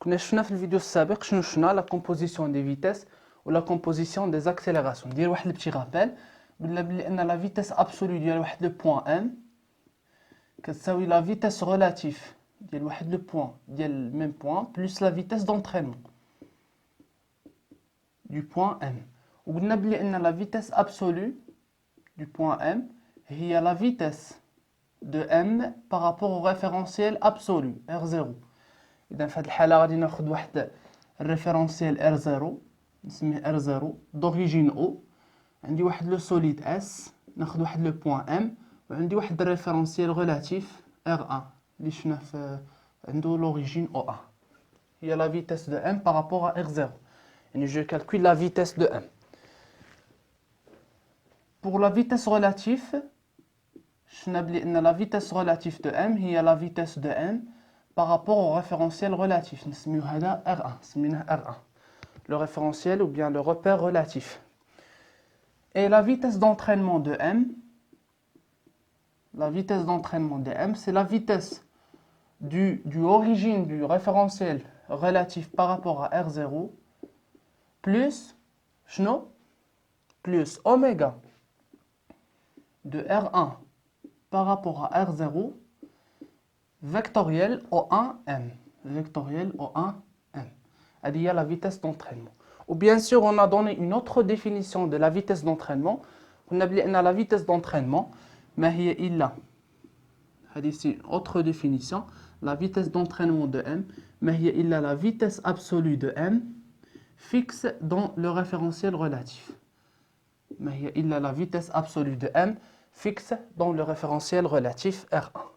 كنا شفنا في الفيديو السابق شنو شفنا لا كومبوزيسيون دي فيتيس ولا كومبوزيسيون دي اكسيليراسيون. ندير واحد البتي رابيل بلي ان لا فيتيس ابسولو ديال واحد لو بوين ام كتساوي لا فيتيس ريلاتيف ديال واحد لو بوين ديال ميم بوين بلس لا فيتيس دونطرينمون دو بوين ام. وقلنا بلي ان لا فيتيس ابسولو دو بوين ام هي لا فيتيس de m par rapport au référentiel absolu R0. إذا في هذه الحالة غادي ناخذ واحد الريفيرونسيال R0 نسميه R0 d'origine O. عندي واحد لو سوليد S ناخذ واحد لو بوين M وعندي واحد الريفيرونسيال ريلاتيف R1 اللي شفنا في عنده l'origine O1. هي la vitesse de M par rapport à R0. يعني je calcule la vitesse de M. Pour la vitesse relative, شفنا بلي ان لا فيتيس ريلاتيف دو ام هي لا فيتيس دو ام بارابور او ريفيرونسيال ريلاتيف نسميو هذا R1 سميناه R1 لو ريفيرونسيال ou bien le repère relatif. Et la vitesse d'entraînement de m, la vitesse d'entraînement de m, c'est la vitesse du origine du référentiel relatif par rapport à R0 plus شنو plus oméga de R1 par rapport à R0 vectoriel O1M. Vectoriel O1M. C'est la vitesse d'entraînement. Ou bien sûr, on a donné une autre définition de la vitesse d'entraînement. On a dit que la vitesse d'entraînement, mais il y a une autre définition. La vitesse d'entraînement de M, mais il y a la vitesse absolue de M fixe dans le référentiel relatif. Mais il y a la vitesse absolue de M fixe dans le référentiel relatif R1.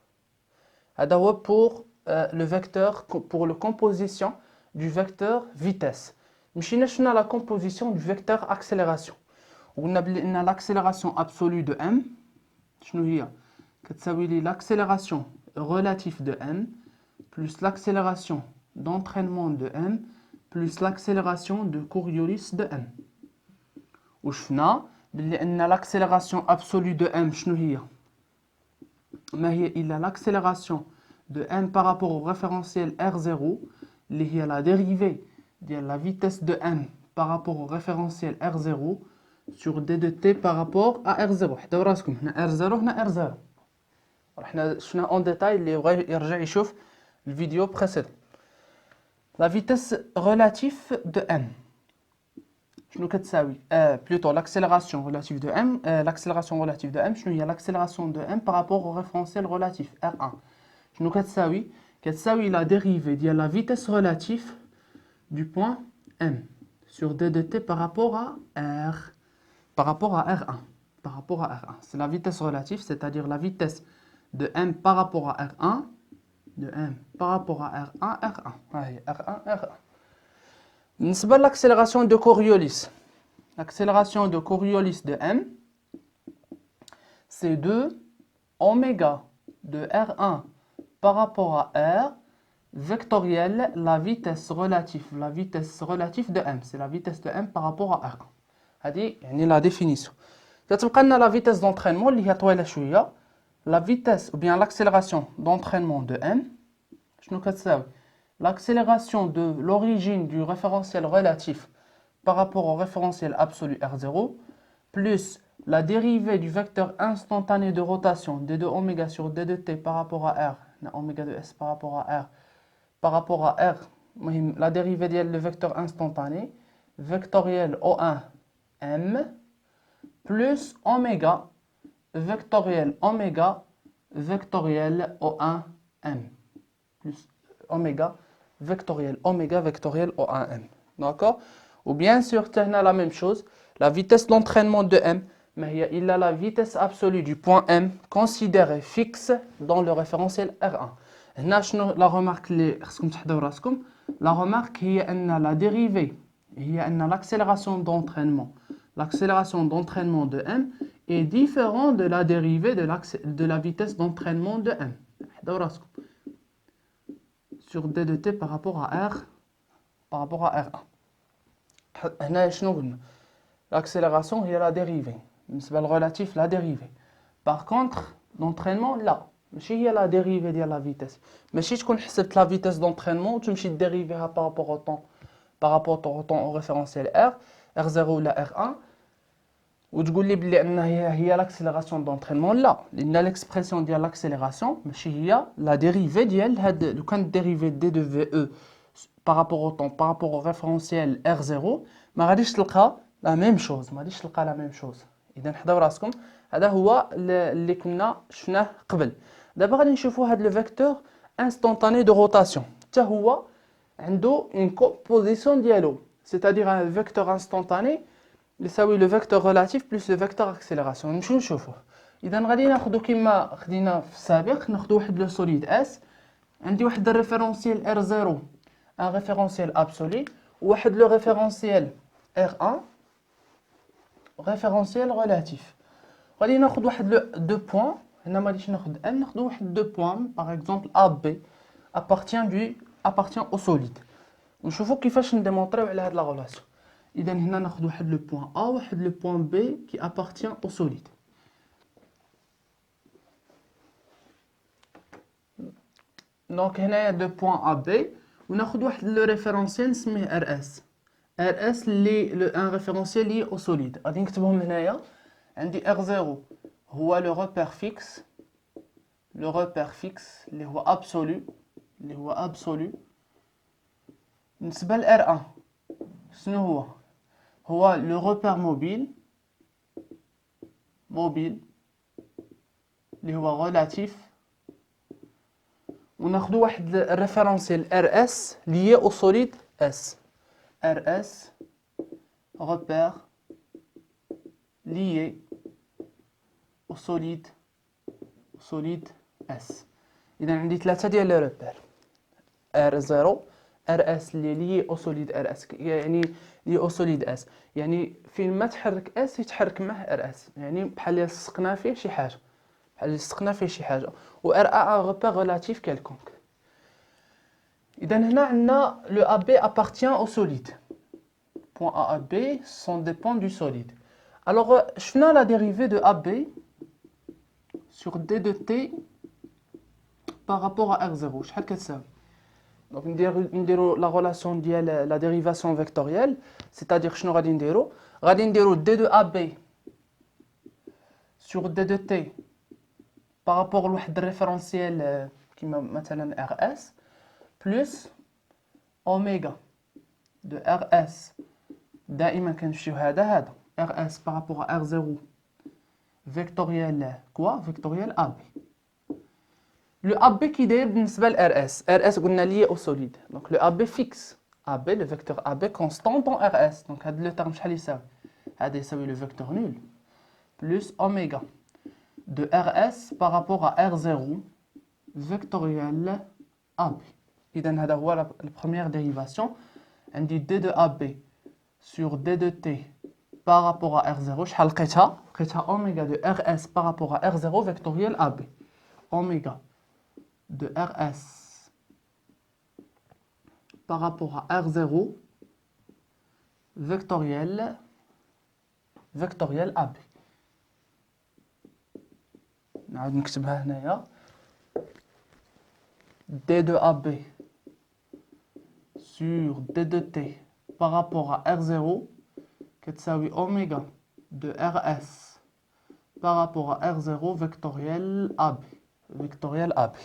C'est pour le vecteur, pour la composition du vecteur vitesse. Nous avons la composition du vecteur accélération. On a l'accélération absolue de M. L'accélération relative de M plus l'accélération d'entraînement de M plus l'accélération de Coriolis de M. وشفنا بلي ان l'accélération absolue de M شنو هي؟ ما هي إلا l'accélération de M par rapport au référentiel R0 اللي هي la dérivée ديال la vitesse de M par rapport au référentiel R0 sur d de t par rapport à R0. حداو راسكم هنا R0 هنا R0. حنا شفنا اون ديتاي اللي بغى يرجع يشوف الفيديو précédent. La vitesse relative de M شنو كتساوي plutôt l'accélération relative de M l'accélération relative de M شنو هي l'accélération de M par rapport au référentiel relatif R1 شنو كتساوي la dérivée ديال la vitesse relative du point M sur d de t par rapport à R par rapport à R1 par rapport à R1 c'est la vitesse relative c'est-à-dire la vitesse de M par rapport à R1 de M par rapport à R1 R1 R1 R1. بالنسبة l'accélération de Coriolis, l'accélération de Coriolis de M, c'est 2 oméga de R1 par rapport à R vectoriel la vitesse relative de M, c'est la vitesse de M par rapport à R1. هذه يعني la définition. كتبقى لنا la vitesse d'entraînement اللي هي طويلة شوية. La vitesse ou bien l'accélération d'entraînement de M, شنو كتساوي؟ L'accélération de l'origine du référentiel relatif par rapport au référentiel absolu R0 plus la dérivée du vecteur instantané de rotation d2 oméga sur d de t par rapport à R, oméga de S par rapport à R, la dérivée du vecteur instantané vectoriel O1 M plus oméga vectoriel O1 M plus oméga vectoriel O1M. D'accord? Ou bien sûr, tu as la même chose, la vitesse d'entraînement de M, mais il a la vitesse absolue du point M considérée fixe dans le référentiel R1. La remarque la remarque est que la dérivée, l'accélération d'entraînement de M est différente de la dérivée de la vitesse d'entraînement de M. Sur d de t par rapport à R R1. L'accélération est la dérivée. Le relatif la dérivée. Par contre, l'entraînement là. ماشي هي لا ديريفي ديال لا فيتيس ماشي تكون حسبت لا فيتيس دونطرينمون وتمشي ديريفيها بارابور او طون او ريفيرونسيال R0 ولا R1 وتقول لي بلي انها هي لاكسيليراسيون دونطرينمون. لا، لان ليكسبرسيون ديال لاكسيليراسيون ماشي هي لا ديريفي ديال هاد لو كان ديريفي دي دو في او بارابور او طون بارابور او ريفيرونسيال R0 ما غاديش تلقى لا ميم شوز، ما غاديش تلقى لا ميم شوز. اذا حضروا راسكم، هذا هو اللي كنا شفناه قبل. دابا غادي نشوفوا هذا لو فيكتور انستونطاني دو روتاسيون، حتى هو عنده اون كومبوزيسيون ديالو، c'est-à-dire un vecteur instantané يساوي لو فيكتور ريلاتيف بلس لو فيكتور اكسيليراسيون. نمشيو نشوفوه. اذا غادي ناخذو كما خدينا في السابق، ناخذو واحد لو سوليد اس، عندي واحد الريفيرونسيال R0 ان ريفيرونسيال ابسولي وواحد لو ريفيرونسيال R1 ريفيرونسيال ريلاتيف. غادي ناخذ واحد لو دو بوين، هنا ما غاديش ناخذ ان، ناخذ واحد دو بوين باغ اكزومبل ا بي appartient au solide ونشوفوا كيفاش نديمونطريو على هاد لا ريلاسيون. اذا هنا ناخذ واحد لو بوين ا واحد لو بوين بي كي appartient au solide. دونك هنايا دو بوين ا بي وناخذ واحد لو ريفيرونسيال نسميه ار اس اللي ان ريفيرونسيال لي او سوليد. غادي نكتبهم هنايا. عندي R0 هو لو روبير فيكس، اللي هو ابسولو بالنسبه ل R1. شنو هو لو روبير موبيل اللي هو ريلاتيف. وناخذ واحد الريفيرونسيال RS lié au solide S. RS repère lié au solide S. إذا عندي ثلاثة ديال لي روبير، R0 RS اللي lié au solide RS يعني lié au solide S، يعني فين ما تحرك S يتحرك معه RS، يعني بحال اللي لصقنا فيه شي حاجة، و R a un repère relatif quelconque. إذا هنا عندنا le AB appartient au solide. Point A à B sont des points du solide. Alors, شفنا la dérivée de AB sur D de T par rapport à R0. شحال كتساوي؟ Donc نديرو la relation ديال la dérivation vectorielle, c'est-à-dire شنو غادي نديرو؟ غادي نديرو D de AB sur D de T par rapport لواحد الريفيرونسيال كيما مثلا RS plus oméga de RS. دائما كنمشيو هذا RS par rapport à R0 vectoriel quoi vectoriel AB. Le AB qui داير بالنسبه ل RS قلنا lié au solide, donc le AB fixe, AB le vecteur AB constant dans RS. donc هذا le terme شحال يساوي؟ هذا يساوي le vecteur nul plus oméga de RS par rapport à R0 vectoriel AB. إذا هذا هو la première dérivation. عندي D de AB sur D de T par rapport à R0 شحال لقيتها oméga de RS par rapport à R0 vectoriel AB. Oméga de RS par rapport à R0 vectoriel AB. نعاود نكتبها هنايا. D de AB sur D de T par rapport à R0 كتساوي oméga de RS par rapport à R0 vectoriel AB.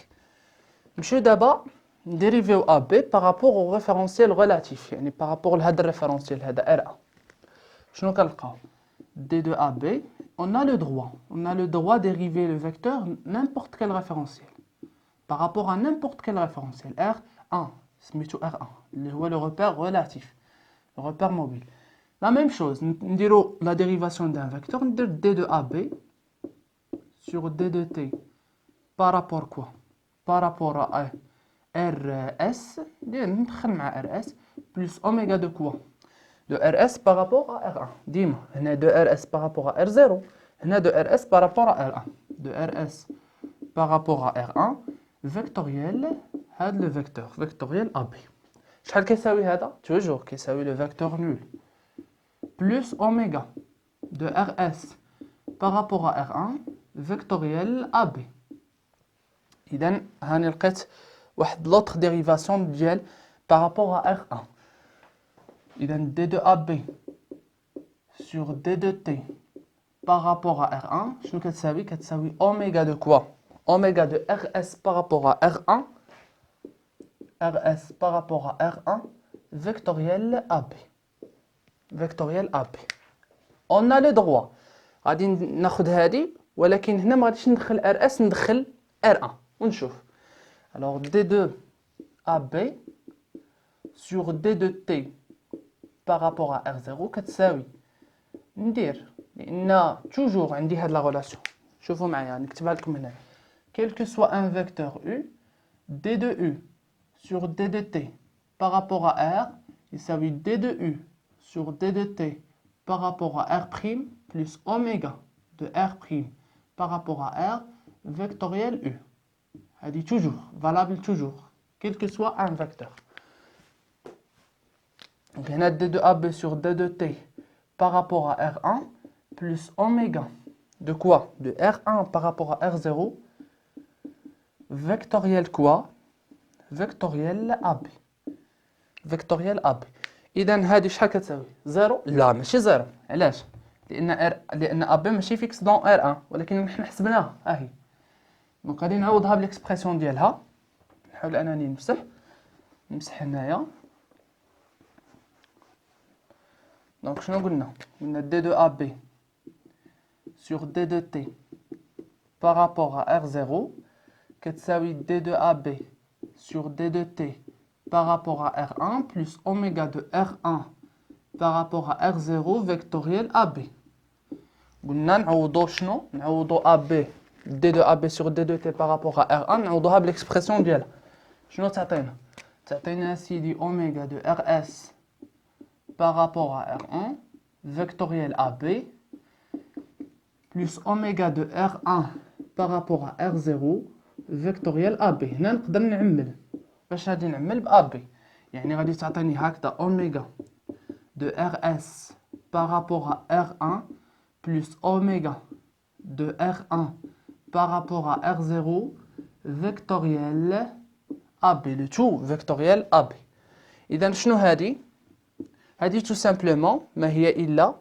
نمشيو دابا نديريفيو AB par rapport au référentiel relatif، يعني par rapport لهذا الريفيرونسيال هذا R1. شنو كنلقاو؟ D de AB on a le droit de dériver le vecteur n'importe quel référentiel par rapport à n'importe quel référentiel R1 سميتو R1 اللي هو le repère relatif, le repère mobile. La même chose, نديرو la dérivation d'un vecteur, ندير D de AB sur D de T par rapport quoi? Par rapport à RS, ندخل مع RS plus oméga de quoi? De RS par rapport à R1. ديما هنا de RS par rapport à R0, هنا de RS par rapport à R1. De RS par rapport à R1 vectoriel هذا le vecteur vectoriel AB. شحال كيساوي هذا؟ toujours كيساوي le vecteur nul plus oméga de RS par rapport à R1 vectoriel AB. إذن هاني لقيت واحد l'autre dérivation ديال par rapport à R1. إذن D2AB sur D2T par rapport à R1 شنو كتساوي؟ كتساوي oméga de quoi? Oméga de RS par rapport à R1, RS par rapport à R1 vectoriel AB. Vectoriel AB. On a le droit غادي ناخذ هذه ولكن هنا ما غاديش ندخل RS ندخل R1 ونشوف. Alors D2AB sur D2T par rapport à R0 كتساوي ندير لأن toujours عندي هاد لا relation. شوفوا معايا نكتبها لكم هنا. Quel que soit un vecteur U, D2U sur D2T par rapport à R, il s'agit D2U sur D2T par rapport à R' plus oméga de R' par rapport à R vectoriel U. Elle dit toujours, valable toujours, quel que soit un vecteur. Donc on a D2AB sur D2T par rapport à R1 plus oméga de quoi? De R1 par rapport à R0 vectoriel quoi? Vectoriel AB. Vectoriel AB. إذا هذه شحال كتساوي؟ زيرو؟ لا ماشي زيرو، علاش؟ لأن AB ماشي فيكس دون R1 ولكن حنا حسبناها ها هي. دونك غادي نعوضها بالإكسبرسيون ديالها. نحاول أنني نمسح هنايا. دونك شنو قلنا؟ قلنا D2AB sur D2T par rapport à R0 كتساوي D2AB sur D2T par rapport à R1 plus oméga de R1 par rapport à R0 vectoriel AB. قلنا نعوضو شنو؟ نعوضو AB D2AB sur D2T par rapport à R1 نعوضوها بالإكسبرسيون ديالها. شنو تعطينا؟ تعطينا سيدي oméga de RS par rapport à R1 vectoriel AB plus oméga de R1 par rapport à R0 vectoriel AB. هنا نقدر نعمل باش غادي نعمل بAB يعني غادي تعطيني هكذا oméga de RS par rapport à R1 plus oméga de R1 par rapport à R0 vectoriel AB le tout vectoriel AB. إذا شنو هذه؟ هذه tout simplement ما هي إلا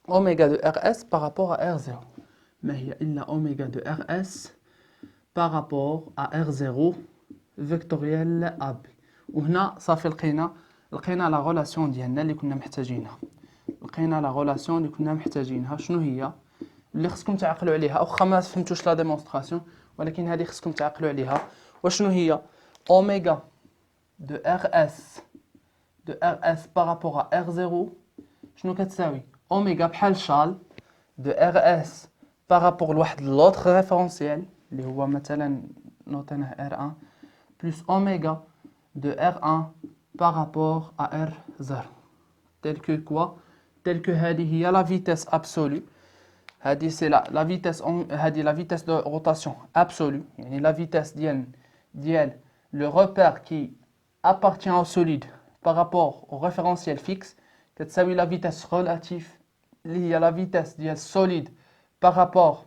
oméga de RS par rapport à R0. ما هي إلا oméga de RS par rapport à R0 vectoriel AB. وهنا صافي لقينا لا غولاسيون ديالنا اللي كنا محتاجينها. لقينا لا غولاسيون اللي كنا محتاجينها شنو هي؟ اللي خصكم تعقلوا عليها واخا ما فهمتوش لا ديمونستراسيون ولكن هذه خصكم تعقلوا عليها. وشنو هي؟ oméga de RS par rapport à R0 شنو كتساوي؟ oméga بحال شال de RS par rapport لواحد l'autre référentiel اللي هو مثلا نوطينه R1 plus oméga de R1 par rapport à R0 tel que quoi? tel que هذه هي la vitesse absolue. هذه c'est la vitesse هذه la vitesse de rotation absolue يعني la vitesse ديال le repère qui appartient au solide par rapport au référentiel fixe كتساوي la vitesse relative اللي هي la vitesse ديال solide par rapport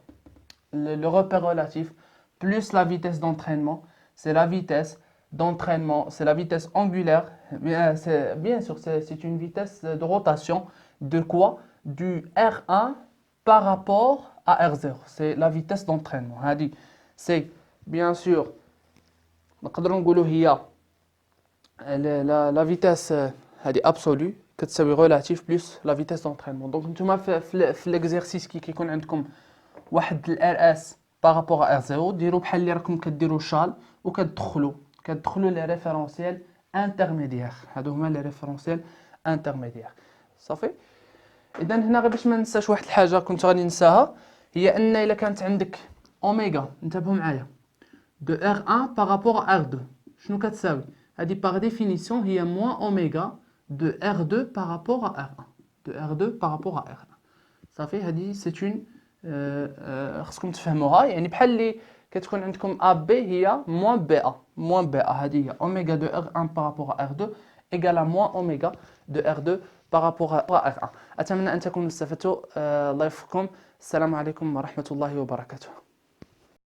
le repère relatif plus la vitesse d'entraînement c'est la vitesse d'entraînement, c'est la vitesse angulaire, bien sûr c'est une vitesse de rotation de quoi? Du R1 par rapport à R0, c'est la vitesse d'entraînement. C'est bien sûr نقدروا نقولوا هي la vitesse absolue كتساوي relative plus la vitesse d'entraînement. Donc نتوما في l'exercice كيكون عندكم واحد ال RS par rapport à R0 ديروا بحال اللي راكم كديروا شال وكتدخلوا لي ريفيرونسيال انترميديير. هادو هما لي ريفيرونسيال انترميديير صافي. اذا هنا غير باش ما ننساش واحد الحاجه كنت غادي ننساها هي ان الا كانت عندك اوميغا انتبهوا معايا de R1 par rapport à R2 شنو كتساوي؟ هذه par définition هي moins oméga de R2 par rapport à R1 de R2 par rapport à R1 صافي. هذه c'est une خصكم تفهموها يعني بحال اللي كتكون عندكم AB هي moins BA هذه هي oméga de R1 par rapport à R2 égale à moins oméga de R2 par rapport à R1. أتمنى أن تكونوا استفدتوا. الله يوفقكم. السلام عليكم ورحمة الله وبركاته.